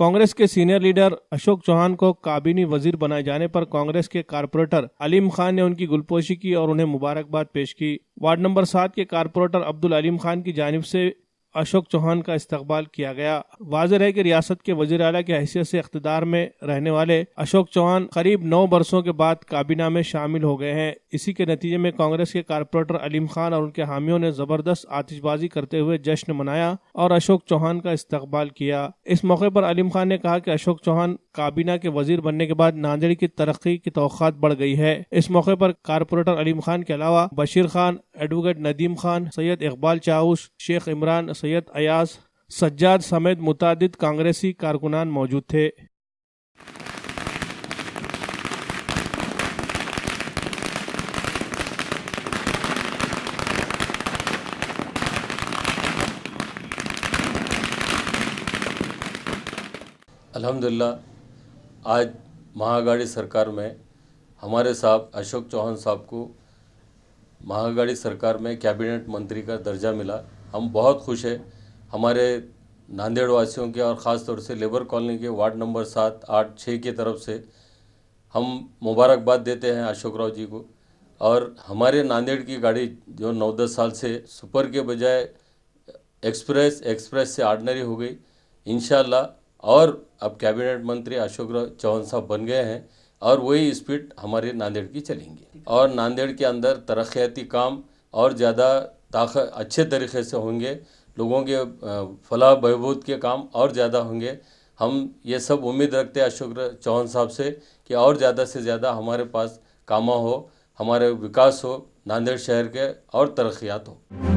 कांग्रेस के senior leader Ashok Chauhan को काबीनी वजीर बनाए जाने पर कांग्रेस के कारपोरेटर अलीम खान ने उनकी गुलपोशी की और उन्हें मुबारकबाद पेश की। वार्ड नंबर 7 के कारपोरेटर अब्दुल अलीम खान की जानिब से अशोक चौहान का इस्तकबाल किया गया। वाज़ेह है कि रियासत के वज़ीर आला की हैसियत से इख्तिदार में रहने वाले अशोक चौहान करीब 9 बरसों के बाद काबीना में शामिल हो गए हैं। इसी के नतीजे में कांग्रेस के कारपोरेटर अलीम खान और उनके हामियों ने जबरदस्त आतिशबाजी करते हुए जश्न मनाया और अशोक चौहान का इस्तकबाल किया। इस मौके पर अलीम खान ने कहा कि अशोक चौहान काबीना के वजीर बनने के बाद नांदेड़ की तरक्की की तौक़ात बढ़ गई है। इस मौके पर कारपोरेटर अलीम खान के अलावा बशीर खान, एडवोकेट नदीम खान, सैयद इकबाल चाऊस, शेख इमरान, सैयद अयाज, सज्जाद समेत मुतादिद कांग्रेसी कारकुनान मौजूद थे। अल्हम्दुलिल्लाह, आज महाअघाड़ी सरकार में हमारे साहब अशोक चौहान साहब को महाअघाड़ी सरकार में कैबिनेट मंत्री का दर्जा मिला। हम बहुत खुश हैं। हमारे नांदेड़ वासियों के और ख़ास तौर से लेबर कॉलोनी के वार्ड नंबर 7, 8, 6 की तरफ से हम मुबारकबाद देते हैं अशोक राव जी को। और हमारे नांदेड़ की गाड़ी जो 9-10 साल से सुपर के बजाय एक्सप्रेस से ऑर्डिनरी हो गई, इंशाल्लाह। और अब कैबिनेट मंत्री अशोक राव चौहान साहब बन गए हैं और वही स्पीड हमारे नांदेड़ की चलेंगी और नांदेड़ के अंदर तरक्याती काम और ज़्यादा अच्छे तरीके से होंगे। लोगों के फलाह बहबूद के काम और ज़्यादा होंगे। हम ये सब उम्मीद रखते हैं अशोक चौहान साहब से कि और ज़्यादा से ज़्यादा हमारे पास कामा हो, हमारे विकास हो, नांदेड़ शहर के और तरक्यात हो।